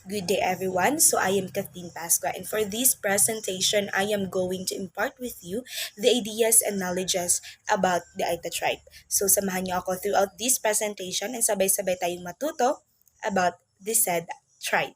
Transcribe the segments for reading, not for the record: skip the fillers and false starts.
Good day everyone. So I am Kathleen Pasqua, and for this presentation I am going to impart with you the ideas and knowledges about the Aeta tribe. So samahan niyo ako throughout this presentation and sabay-sabay tayong matuto about the said tribe.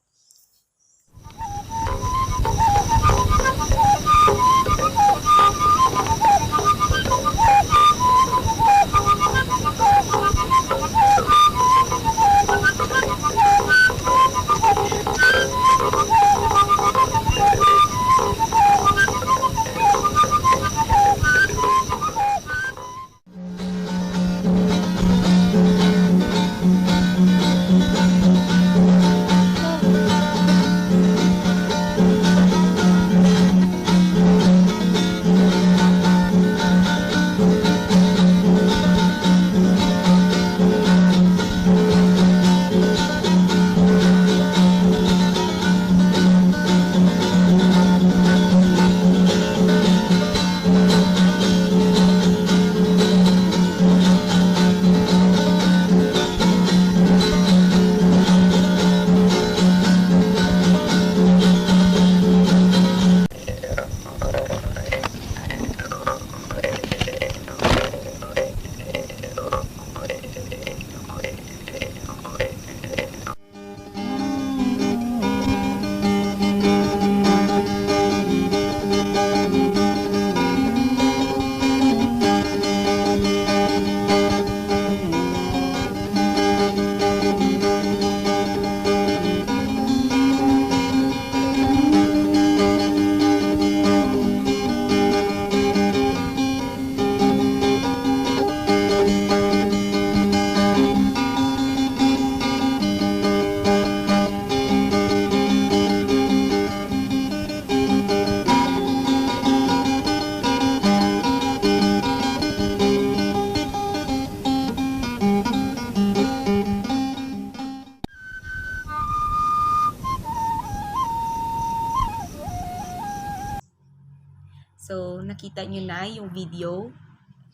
So nakita nyo na yung video.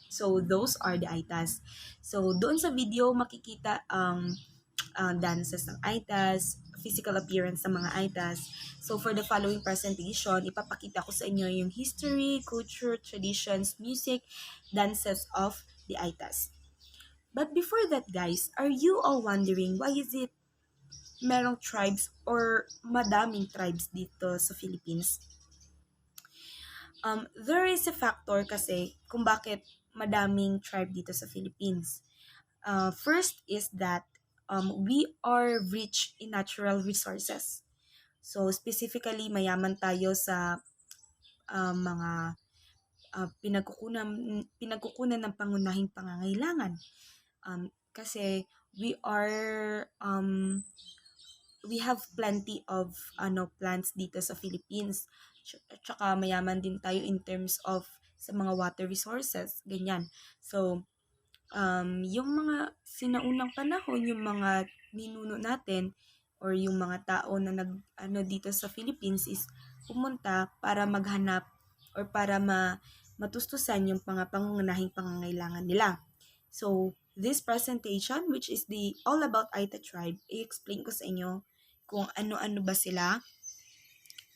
So those are the Aetas. So doon sa video makikita ang dances ng Aetas, physical appearance ng mga Aetas. So for the following presentation, ipapakita ko sa inyo yung history, culture, traditions, music, dances of the Aetas. But before that guys, are you all wondering why is it merong tribes or madaming tribes dito sa Philippines? There is a factor kasi kung bakit madaming tribe dito sa Philippines. First is that we are rich in natural resources. So specifically, mayaman tayo sa mga pinagkukunan ng pangunahing pangangailangan. Kasi we have plenty of plants dito sa Philippines. Tsaka mayaman din tayo in terms of sa mga water resources, ganyan. So, yung mga sinaunang panahon, yung mga ninuno natin or yung mga tao na dito sa Philippines is pumunta para maghanap or para matustusan yung pangunahing pangangailangan nila. So, this presentation, which is the all about Aeta tribe, i-explain ko sa inyo kung ano-ano ba sila,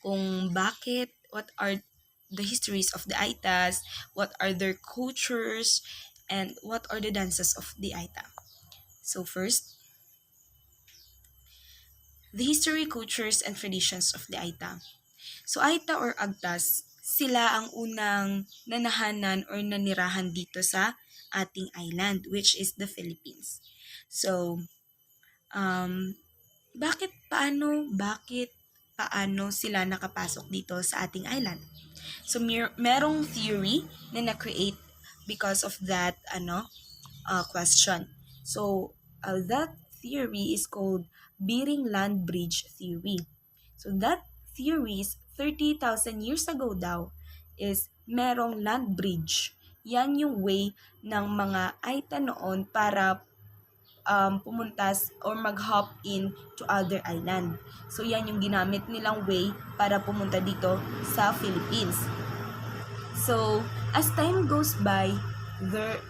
kung bakit, what are the histories of the Aetas, what are their cultures, and what are the dances of the Aeta. So first, the history, cultures, and traditions of the Aeta. So Aeta or Agtas, sila ang unang nanahanan or nanirahan dito sa ating island, which is the Philippines. So, bakit paano sila nakapasok dito sa ating island? So merong theory na na-create because of that question. So that theory is called Bering Land Bridge theory. So that theory is 30,000 years ago daw is merong land bridge. Yan yung way ng mga Aeta noon para pumuntas or mag-hop in to other island. So yan yung ginamit nilang way para pumunta dito sa Philippines. So as time goes by,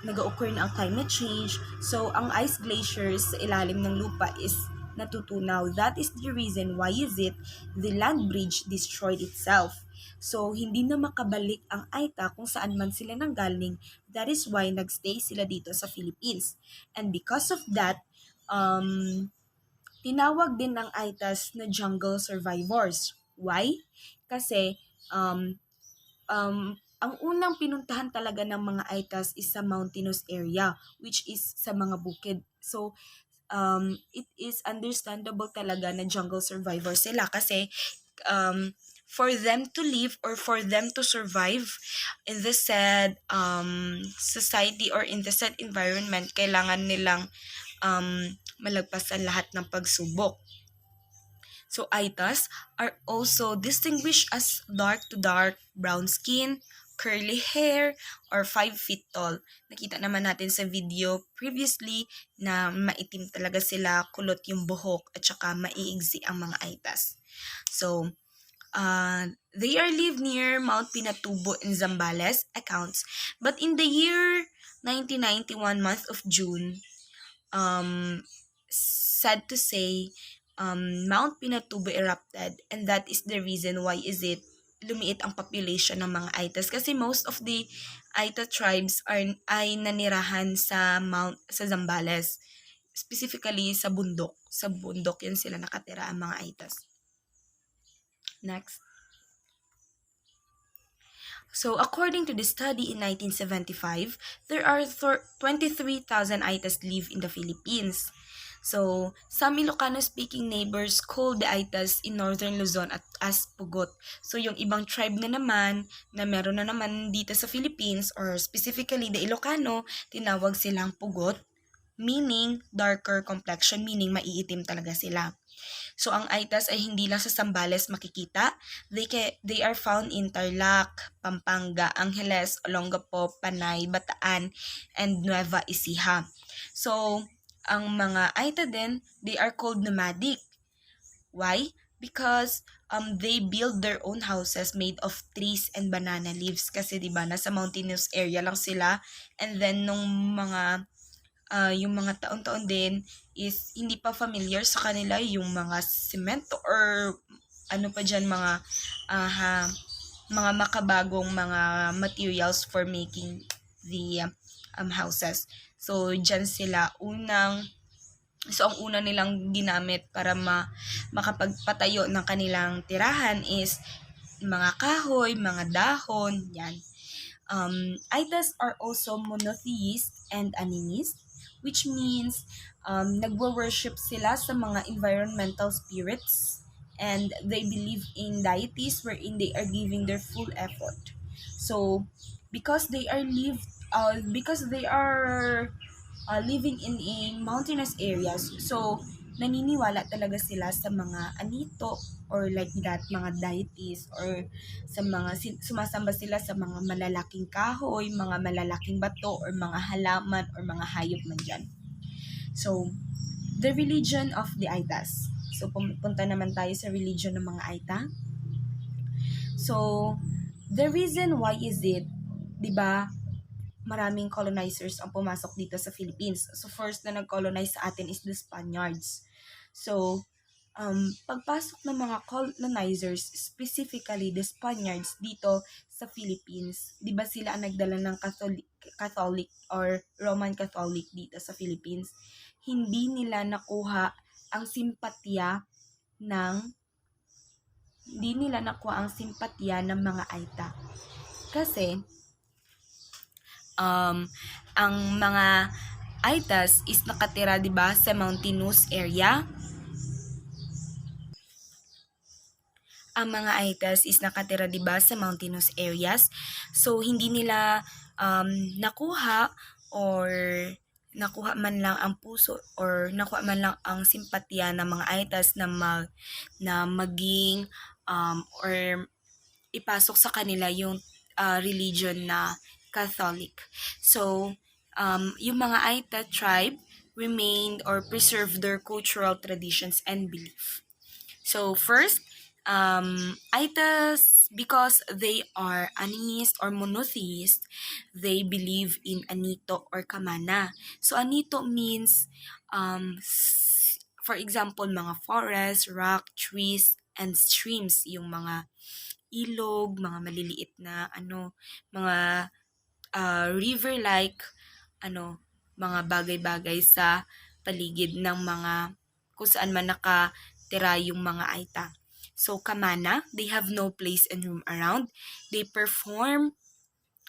nag-occur na ang climate change. So ang ice glaciers sa ilalim ng lupa is natutunaw. That is the reason why is it the land bridge destroyed itself. So, hindi na makabalik ang Aeta kung saan man sila nanggaling. That is why nagstay sila dito sa Philippines. And because of that, tinawag din ng Aetas na jungle survivors. Why? Kasi ang unang pinuntahan talaga ng mga Aetas is sa mountainous area, which is sa mga bukid. So, it is understandable talaga na jungle survivor sila kasi for them to live or for them to survive in the said society or in the said environment, kailangan nilang malagpasan lahat ng pagsubok. So Aitas are also distinguished as dark to dark brown skin, curly hair, or 5 feet tall. Nakita naman natin sa video previously na maitim talaga sila, kulot yung buhok, at saka maiigsi ang mga Aitas. So, they are live near Mount Pinatubo in Zambales accounts. But in the year 1991, month of June, sad to say, Mount Pinatubo erupted, and that is the reason why is it lumiit ang population ng mga Aitas kasi most of the Aita tribes ay nanirahan sa Zambales, specifically sa bundok. Sa bundok yan sila nakatira ang mga Aitas. Next. So, according to the study in 1975, there are 23,000 Aitas live in the Philippines. So, some Ilocano-speaking neighbors call the Aitas in northern Luzon as Pugot. So, yung ibang tribe na naman, na meron na naman dito sa Philippines, or specifically the Ilocano, tinawag silang Pugot, meaning darker complexion, meaning maiitim talaga sila. So, ang Aitas ay hindi lang sa Zambales makikita. They are found in Tarlac, Pampanga, Angeles, Olongapo, Panay, Bataan, and Nueva Ecija. So, ang mga Aita din, they are called nomadic. Why? Because they build their own houses made of trees and banana leaves. Kasi 'di ba nasa mountainous area lang sila. And then nung yung mga taon-taon din is hindi pa familiar sa kanila yung mga semento or ano pa dyan, mga makabagong mga materials for making the houses. So, dyan sila ang una nilang ginamit para makapagpatayo ng kanilang tirahan is mga kahoy, mga dahon, yan. Aitas are also monotheist and animist, which means nagwo-worship sila sa mga environmental spirits, and they believe in deities wherein they are giving their full effort. So, because they are living in mountainous areas, so naniniwala talaga sila sa mga anito or like that, mga deities, or sa mga sumasamba sila sa mga malalaking kahoy, mga malalaking bato, or mga halaman, or mga hayop man dyan. So, the religion of the Aitas. So, punta naman tayo sa religion ng mga Aita. So, the reason why is it, di ba, maraming colonizers ang pumasok dito sa Philippines. So, first na nag-colonize sa atin is the Spaniards. So, pagpasok ng mga colonizers, specifically the Spaniards dito sa Philippines, di ba sila ang nagdala ng Catholic or Roman Catholic dito sa Philippines? Hindi nila nakuha ang simpatya ng mga Aita. Kasi, ang mga Aitas is nakatira, 'di ba, sa mountainous area. Ang mga Aitas is nakatira, 'di ba, sa mountainous areas. So hindi nila nakuha man lang ang puso or nakuha man lang ang simpatya ng mga Aitas na maging or ipasok sa kanila yung religion na Catholic. So, yung mga Aita tribe remained or preserved their cultural traditions and belief. So, first, Aitas, because they are animist or monotheist, they believe in Anito or Kamana. So, Anito means For example, mga forest, rock, trees, and streams, yung mga ilog, mga maliliit na mga river-like mga bagay-bagay sa paligid ng mga kung saan man nakatira yung mga Aita. So, Kamana, they have no place and room around. They perform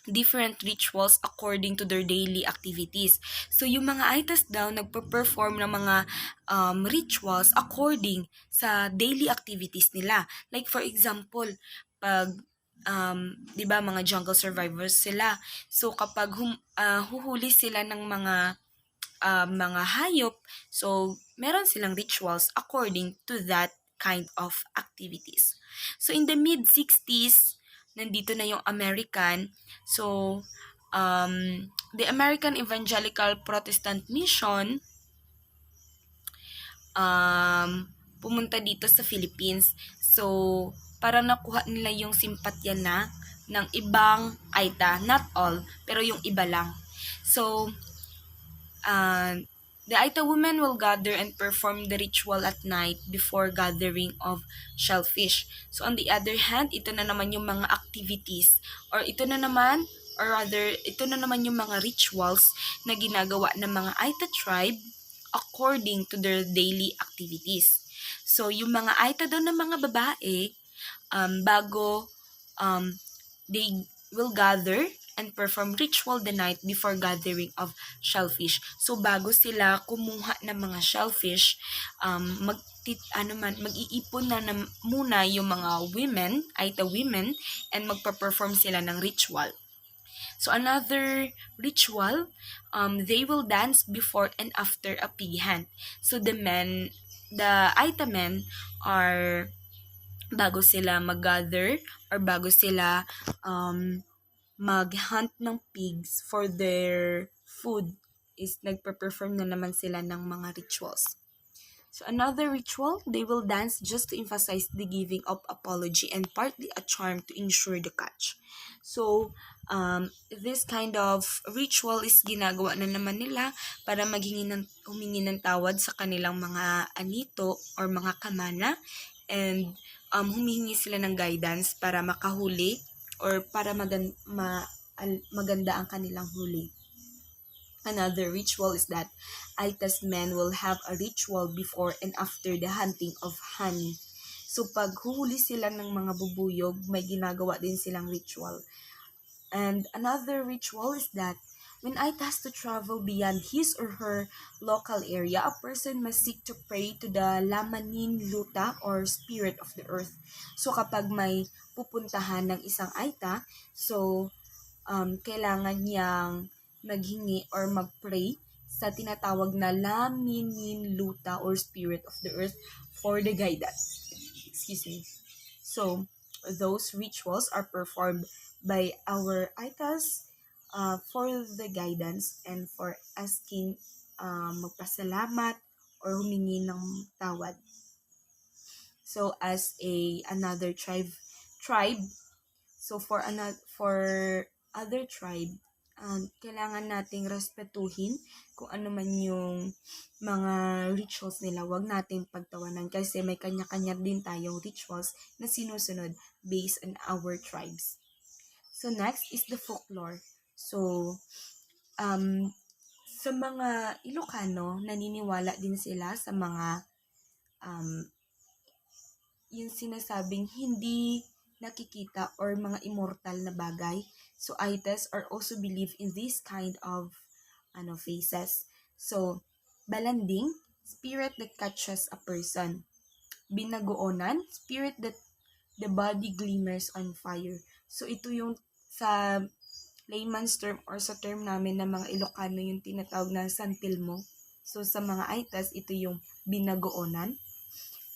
different rituals according to their daily activities. So, yung mga Aitas daw, nagpe-perform ng mga rituals according sa daily activities nila. Like, for example, pag di ba mga jungle survivors sila. So kapag huhuli sila ng mga hayop, so meron silang rituals according to that kind of activities. So in the mid-60s, nandito na yung American. So the American Evangelical Protestant Mission pumunta dito sa Philippines. So, para nakuha nila yung simpatya ng ibang Aita, not all, pero yung iba lang. So, the Aita women will gather and perform the ritual at night before gathering of shellfish. So, on the other hand, ito na naman yung mga activities, ito na naman yung mga rituals na ginagawa ng mga Aita tribe according to their daily activities. So, yung mga Aita daw na mga babae, bago they will gather and perform ritual the night before gathering of shellfish. So, bago sila kumuha ng mga shellfish, mag-iipon na muna yung mga women, Aita women, and magpa-perform sila ng ritual. So another ritual, they will dance before and after a pig hunt. So the Aita men are bago sila mag-gather or bago sila mag-hunt ng pigs for their food is nagpe-perform na naman sila ng mga rituals. So another ritual, they will dance just to emphasize the giving of apology and partly a charm to ensure the catch. So, this kind of ritual is ginagawa na naman nila para humingi ng tawad sa kanilang mga anito or mga kamana, and humihingi sila ng guidance para makahuli or para maganda ang kanilang huli. Another ritual is that Aita's men will have a ritual before and after the hunting of honey. So pag huhuli sila ng mga bubuyog, may ginagawa din silang ritual. And another ritual is that when Aita has to travel beyond his or her local area, a person must seek to pray to the Lamanin Luta or spirit of the earth. So kapag may pupuntahan ng isang Aita, so kailangan niyang maghingi or magpray sa tinatawag na Laminin Luta or spirit of the earth for the guidance. Excuse me. So, those rituals are performed by our Aitas for the guidance and for asking magpasalamat or humingi ng tawad. So, as another tribe, so for other tribe, kailangan nating respetuhin kung ano man yung mga rituals nila. Huwag nating pagtawanan kasi may kanya-kanya din tayong rituals na sinusunod based on our tribes. So next is the folklore. So sa mga Ilocano, naniniwala din sila sa mga yung sinasabing hindi nakikita or mga immortal na bagay. So, Aitas are also believe in this kind of faces. So, balanding, spirit that catches a person. Binagoonan, spirit that the body glimmers on fire. So, ito yung sa layman's term or sa term namin na mga Ilocano yung tinatawag na santilmo. So, sa mga Aitas, ito yung binagoonan.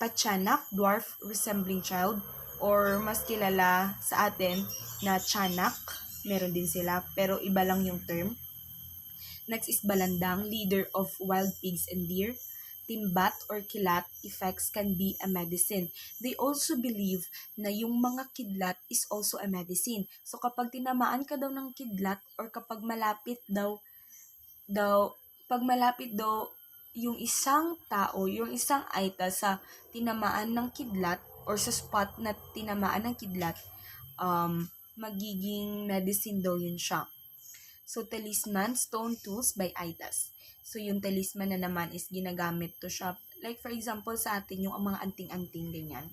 Pachanak, dwarf resembling child, or mas kilala sa atin na Chanak, meron din sila, pero iba lang yung term. Next is Balandang, leader of wild pigs and deer. Timbat or kilat effects can be a medicine. They also believe na yung mga kidlat is also a medicine. So kapag tinamaan ka daw ng kidlat or kapag malapit daw yung isang tao, yung isang Aeta sa tinamaan ng kidlat or sa spot na tinamaan ng kidlat, magiging medicine daw yun siya. So, talisman, stone tools by Aetas. So, yung talisman na naman is ginagamit to siya. Like, for example, sa atin, yung mga anting-anting, ganyan.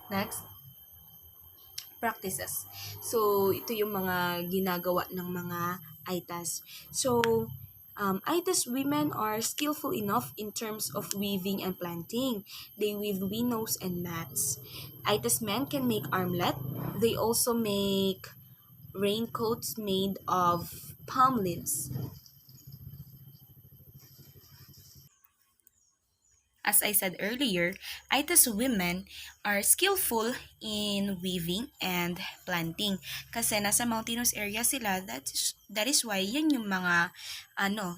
Next, practices. So, ito yung mga ginagawa ng mga Aetas. So, Aetas women are skillful enough in terms of weaving and planting. They weave winnows and mats. Aetas men can make armlet. They also make raincoats made of palm leaves. As I said earlier, Aita's women are skillful in weaving and planting. Kasi nasa mountainous area sila, that is why yan yung mga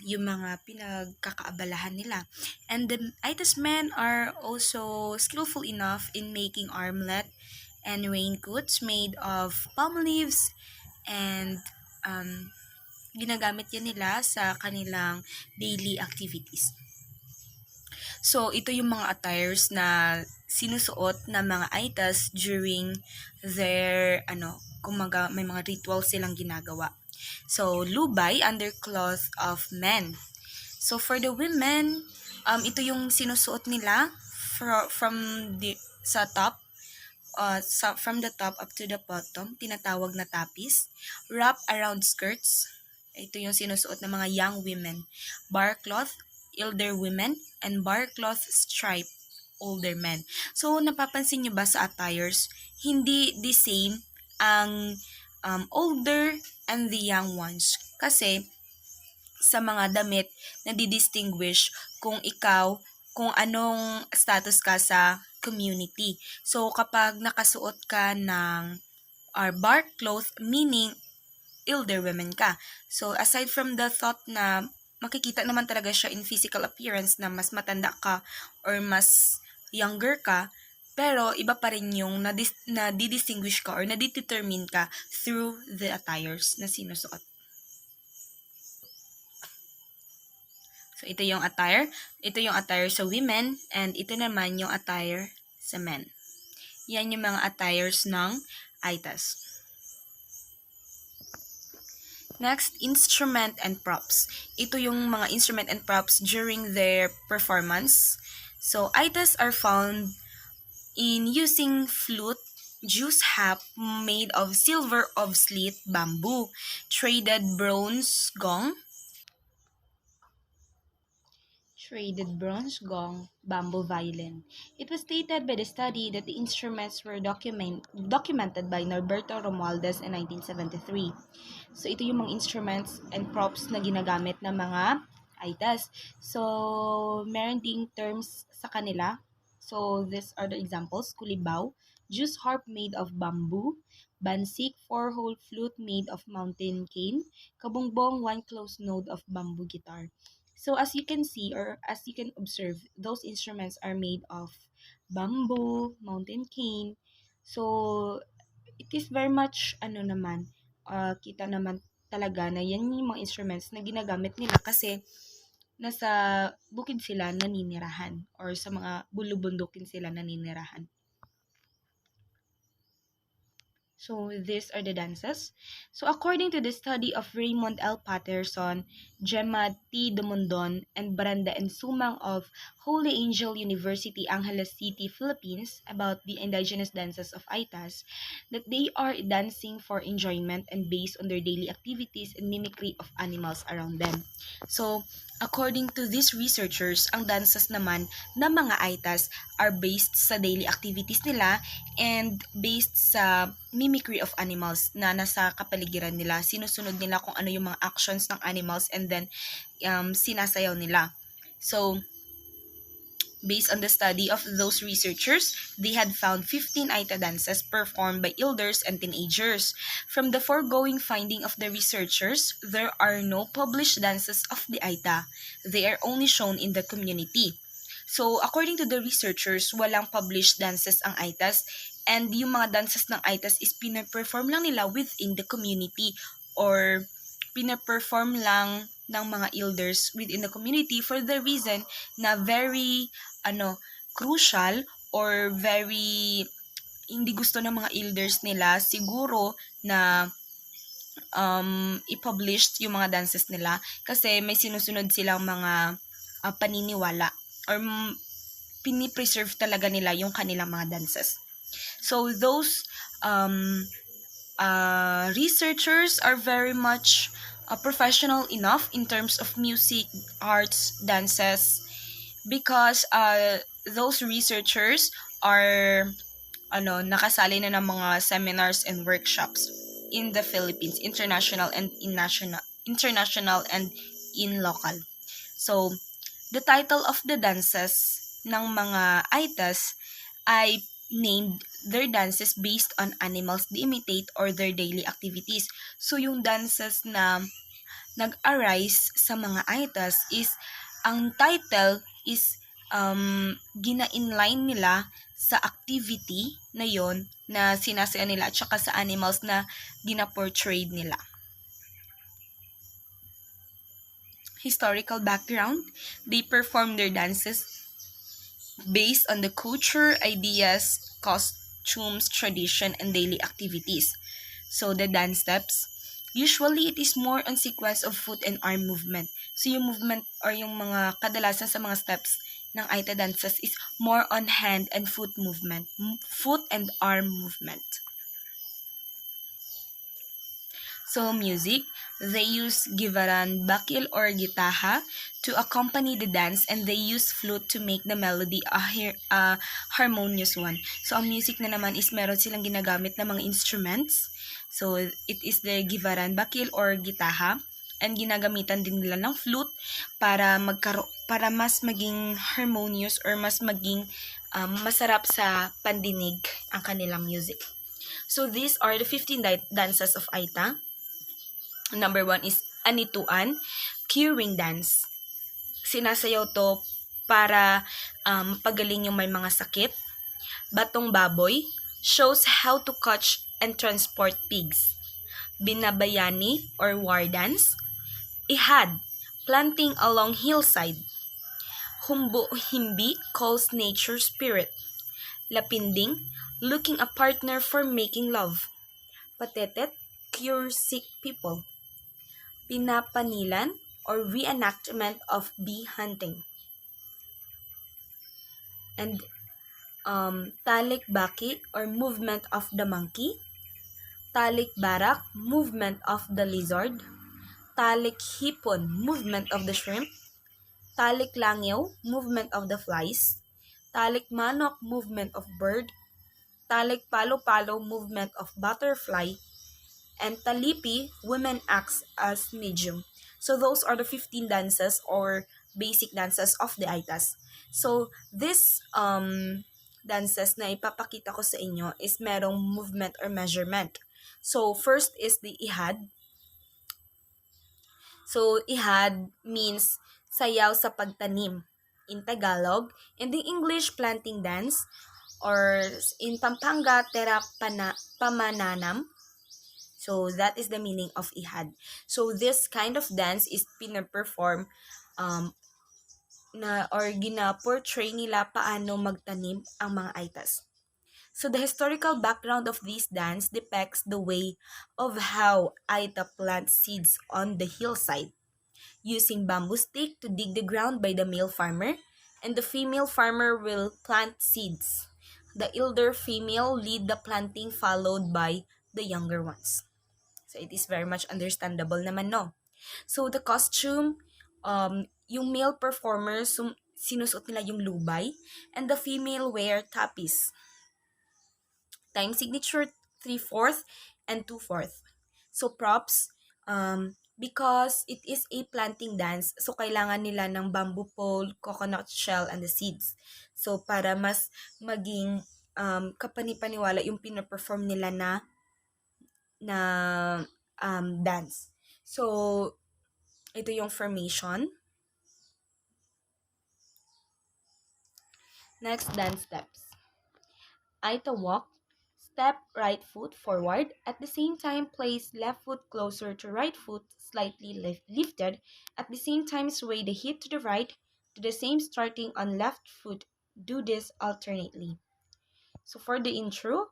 yung mga pinagkakaabalahan nila. And the Aita's men are also skillful enough in making armlet and raincoats made of palm leaves, and ginagamit yan nila sa kanilang daily activities. So, ito yung mga attires na sinusuot ng mga Aitas during their, kumaga, may mga rituals silang ginagawa. So, lubay, undercloth of men. So, for the women, ito yung sinusuot nila from sa top, from the top up to the bottom, tinatawag na tapis. Wrap around skirts, ito yung sinusuot ng mga young women. Bar cloth, elder women, and bar cloth stripe, older men. So, napapansin nyo ba sa attires, hindi the same ang older and the young ones. Kasi, sa mga damit, nadidistinguish kung anong status ka sa community. So, kapag nakasuot ka ng bar cloth, meaning elder women ka. So, aside from the thought na makikita naman talaga siya in physical appearance na mas matanda ka or mas younger ka, pero iba pa rin yung nadidistinguish ka or nadidetermine ka through the attires na sinusuot. So, ito yung attire. Ito yung attire sa women, and ito naman yung attire sa men. Yan yung mga attires ng Aitas. Next, instrument and props. Ito yung mga instrument and props during their performance. So, Aitas are found in using flute, juice harp made of silver of slit bamboo, traded bronze gong, bamboo violin. It was stated by the study that the instruments were documented by Norberto Romualdez in 1973. So, ito yung mga instruments and props na ginagamit ng mga Aitas. So, meron ding terms sa kanila. So, these are the examples. Kulibaw, juice harp made of bamboo, bansik, 4-hole flute made of mountain cane, kabongbong, 1 closed node of bamboo guitar. So, as you can see or as you can observe, those instruments are made of bamboo, mountain cane. So, it is very much, kita naman talaga na yan yung mga instruments na ginagamit nila kasi nasa bukid sila naninirahan or sa mga bulubundukin sila naninirahan. So, these are the dances. So, according to the study of Raymond L. Patterson, Gemma T. Dumondon, and Brenda N. Sumang of Holy Angel University, Angeles City, Philippines, about the indigenous dances of Aitas, that they are dancing for enjoyment and based on their daily activities and mimicry of animals around them. So, according to these researchers, ang dances naman ng mga Aitas are based sa daily activities nila and based sa mimicry of animals na nasa kapaligiran nila. Sinusunod nila kung ano yung mga actions ng animals and then sinasayaw nila. So, based on the study of those researchers, they had found 15 Aeta dances performed by elders and teenagers. From the foregoing finding of the researchers, there are no published dances of the Aeta. They are only shown in the community. So, according to the researchers, walang published dances ang Aitas, and yung mga dances ng Aitas is pinaperform lang nila within the community or pinaperform lang ng mga elders within the community for the reason na very crucial or very hindi gusto ng mga elders nila siguro na i-publish yung mga dances nila kasi may sinusunod silang mga paniniwala or pinipreserve talaga nila yung kanilang mga dances. So those researchers are very much professional enough in terms of music, arts, dances because those researchers are nakasali na ng mga seminars and workshops in the Philippines, international and in local. So, the title of the dances ng mga Aetas ay named their dances based on animals they imitate or their daily activities. So, yung dances na nag-arise sa mga Aetas is, ang title is gina-inline nila sa activity na yon na sinasaya nila at saka sa animals na gina-portrayed nila. Historical background, they perform their dances based on the culture, ideas, costumes, tradition, and daily activities. So, the dance steps, usually it is more on sequence of foot and arm movement. So, yung movement or yung mga kadalasan sa mga steps ng Aeta dances is more on hand and foot movement, foot and arm movement. So, music, they use givaran, bakil, or gitaha to accompany the dance, and they use flute to make the melody a harmonious one. So, ang music na naman is meron silang ginagamit na mga instruments. So, it is the givaran, bakil, or gitaha, and ginagamitan din nila ng flute para mas maging harmonious or mas maging masarap sa pandinig ang kanilang music. So, these are the 15 dances of Aeta. Number 1 is anituan, curing dance. Sinasayaw to para pagaling yung may mga sakit. Batong baboy, shows how to catch and transport pigs. Binabayani or war dance. Ihad, planting along hillside. Humbo-himbi calls nature spirit. Lapinding, looking a partner for making love. Patetet, cure sick people. Pinapanilan or reenactment of bee hunting. And talikbaki or movement of the monkey. Talikbarak, movement of the lizard. Talikhipon, movement of the shrimp. Taliklangyaw, movement of the flies. Talikmanok, movement of bird. Talikpalo-palo, movement of butterfly. And talipi, women acts as medium. So those are the 15 dances or basic dances of the Aetas. So this dances na ipapakita ko sa inyo is merong movement or measurement. So first is the ihad. So ihad means sayaw sa pagtanim in Tagalog. In the English, planting dance, or in Pampanga, pamananam. So, that is the meaning of ihad. So, this kind of dance is pinaperform gina-portray nila paano magtanim ang mga Aetas. So, the historical background of this dance depicts the way of how Aeta plants seeds on the hillside, using bamboo stick to dig the ground by the male farmer, and the female farmer will plant seeds. The elder female lead the planting followed by the younger ones. So, it is very much understandable naman, no? So, the costume, yung male performers, sinusuot nila yung lubay, and the female wear tapis. Time signature, 3/4 and 2/4. So, props, because it is a planting dance, so kailangan nila ng bamboo pole, coconut shell, and the seeds. So, para mas maging kapanipaniwala yung pinaperform nila na dance. So, ito yung formation. Next, dance steps. Aeta walk, Step right foot forward. At the same time, place left foot closer to right foot, slightly lifted. At the same time, sway the hip to the right. Do the same starting on left foot. Do this alternately. So for the intro,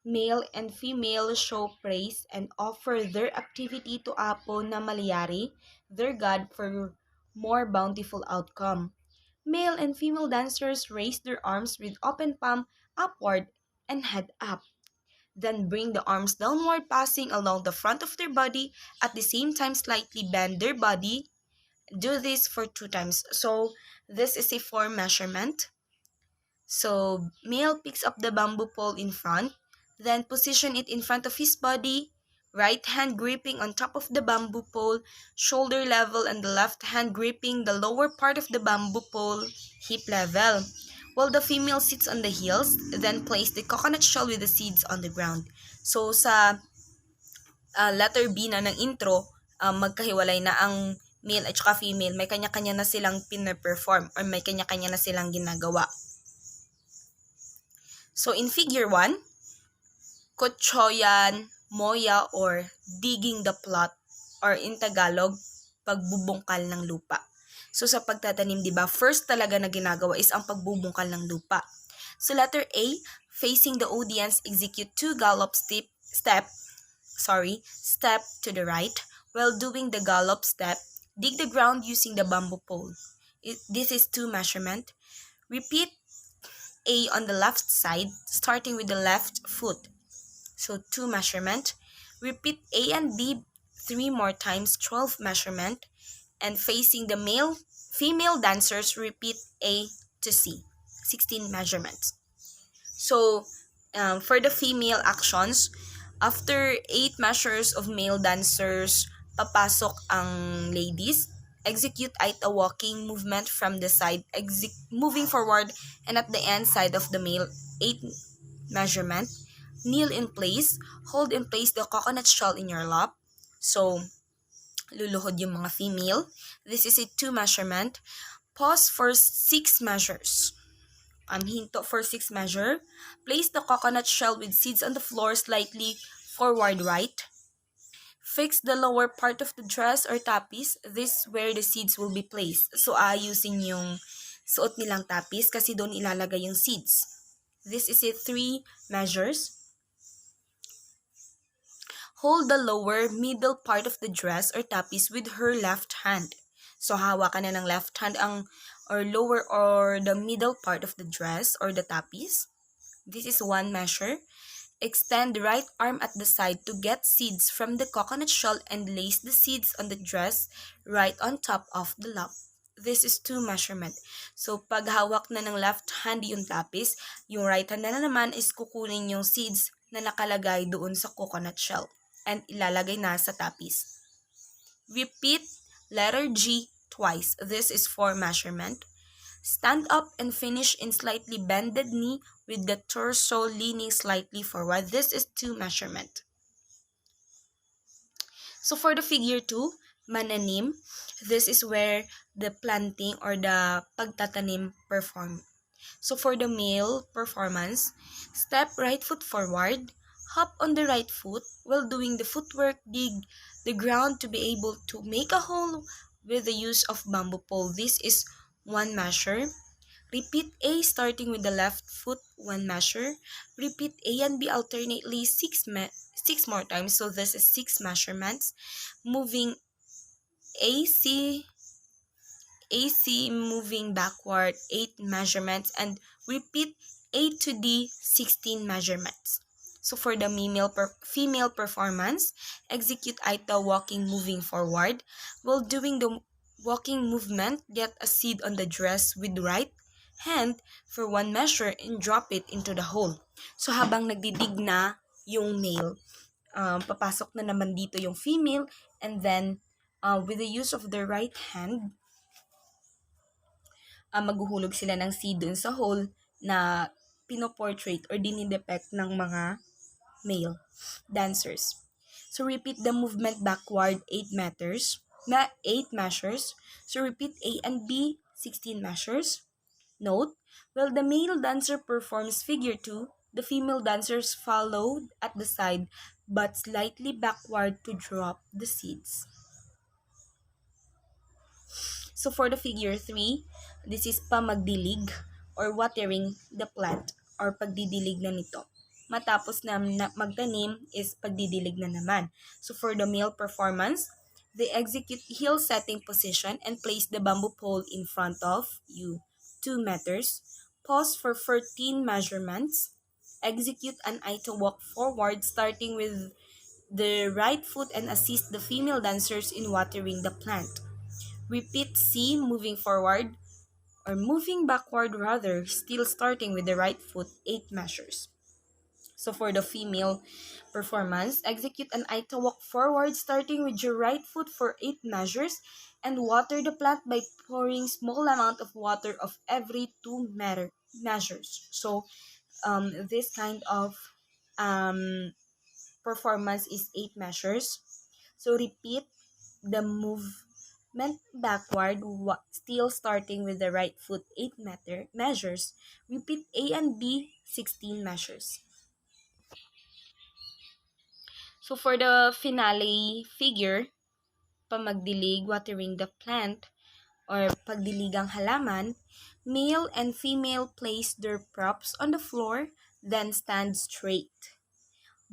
male and female show praise and offer their activity to Apo na Malayari, their god, for more bountiful outcome. Male and female dancers raise their arms with open palm upward and head up. Then bring the arms downward, passing along the front of their body. At the same time, slightly bend their body. Do this for 2 times. So this is a form measurement. So male picks up the bamboo pole in front, then position it in front of his body, right hand gripping on top of the bamboo pole, shoulder level, and the left hand gripping the lower part of the bamboo pole, hip level. While the female sits on the heels, then place the coconut shell with the seeds on the ground. So sa letter B na ng intro, magkahiwalay na ang male at saka female, may kanya-kanya na silang pina-perform or may kanya-kanya na silang ginagawa. So in figure 1, kutsoyan, moya, or digging the plot, or in Tagalog, pagbubungkal ng lupa. So sa pagtatanim, di ba, first talaga na ginagawa is ang pagbubungkal ng lupa. So letter A, facing the audience, execute 2 gallop step to the right. While doing the gallop step, dig the ground using the bamboo pole. This is 2 measurement. Repeat A on the left side, starting with the left foot. So 2 measurement. Repeat A and B 3 more times, 12 measurement. And facing the female dancers, repeat A to C, 16 measurements. So for the female actions, after 8 measures of male dancers, papasok ang ladies. Execute Aeta walking movement from the side, moving forward, and at the end side of the male, 8 measurement. Kneel in place. Hold in place the coconut shell in your lap. So, luluhod yung mga female. This is a 2 measurement. Pause for 6 measures. Hinto for 6 measure. Place the coconut shell with seeds on the floor, slightly forward right. Fix the lower part of the dress or tapis. This is where the seeds will be placed. So, ayusin yung suot nilang tapis kasi doon ilalagay yung seeds. This is a 3 measures. Hold the lower middle part of the dress or tapis with her left hand. So, hawakan na ng left hand ang or lower or the middle part of the dress or the tapis. This is 1 measure. Extend the right arm at the side to get seeds from the coconut shell and lace the seeds on the dress right on top of the lap. This is 2 measurement. So, pag hawak na ng left hand yung tapis, yung right hand na naman is kukunin yung seeds na nakalagay doon sa coconut shell and ilalagay na sa tapis. Repeat letter G twice. This is 4 measurement. Stand up and finish in slightly bended knee with the torso leaning slightly forward. This is 2 measurement. So for the figure 2, mananim, this is where the planting or the pagtatanim perform. So for the male performance, step right foot forward, hop on the right foot. While doing the footwork, dig the ground to be able to make a hole with the use of bamboo pole. This is 1 measure. Repeat A starting with the left foot, 1 measure. Repeat A and B alternately 6 more times. So this is 6 measurements. Moving AC moving backward, 8 measurements. And repeat A to D, 16 measurements. So for the female performance, execute Aeta walking moving forward. While doing the walking movement, get a seed on the dress with right hand for 1 measure and drop it into the hole. So habang nagdidig na yung male, papasok na naman dito yung female, and then with the use of the right hand, maghuhulog sila ng seed dun sa hole na pinoportrait or dinidepict ng mga male dancers. So repeat the movement backward 8 measures. So repeat A and B 16 measures. Note, while the male dancer performs figure 2, The female dancers followed at the side but slightly backward to drop the seeds. So for the figure 3, this is pamagdilig or watering the plant or pagdidilig na nito. Matapos na magtanim is pagdidilig na naman. So for the male performance, they execute heel setting position and place the bamboo pole in front of you, 2 meters. Pause for 14 measurements. Execute an Aeta walk forward starting with the right foot and assist the female dancers in watering the plant. Repeat C, moving forward or moving backward rather, still starting with the right foot, 8 measures. So for the female performance, execute an Aeta walk forward starting with your right foot for 8 measures and water the plant by pouring small amount of water of every 2 measures. So this kind of um, performance is 8 measures. So repeat the movement backward, still starting with the right foot, 8 measures. Repeat A and B 16 measures. So for the finale figure, pamagdilig, watering the plant, or pagdiligang halaman, male and female place their props on the floor, then stand straight.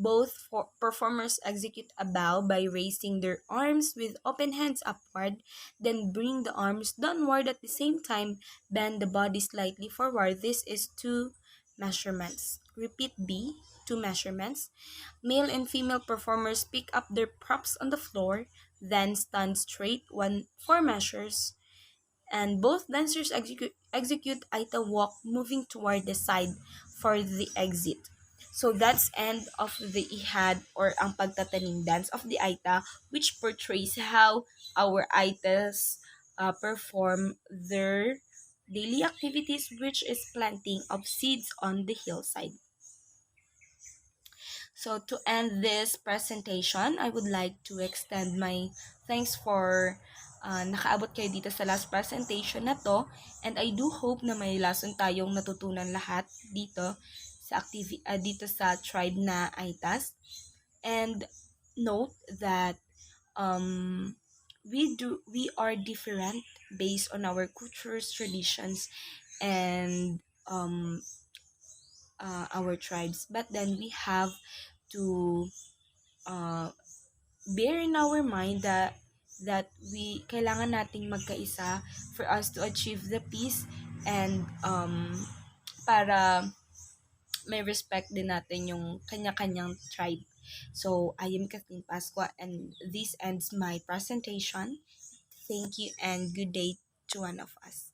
Both performers execute a bow by raising their arms with open hands upward, then bring the arms downward at the same time, bend the body slightly forward. This is 2 measurements. Repeat B, 2 measurements. Male and female performers pick up their props on the floor, then stand straight, 4 measures, and both dancers execute Aeta walk moving toward the side for the exit. So that's end of the ihad or ang pagtatanim dance of the Aeta, which portrays how our Aetas perform their daily activities, which is planting of seeds on the hillside. So to end this presentation, I would like to extend my thanks for nakaabot kayo dito sa last presentation na to, and I do hope na may lesson tayong natutunan lahat dito sa dito sa tribe na Aitas. And note that we are different based on our cultures, traditions, and our tribes, but then we have to uh, bear in our mind that we kailangan nating magkaisa for us to achieve the peace, and para may respect din natin yung kanya-kanyang tribe. So I am Kathleen Pasqua, and this ends my presentation. Thank you and good day to one of us.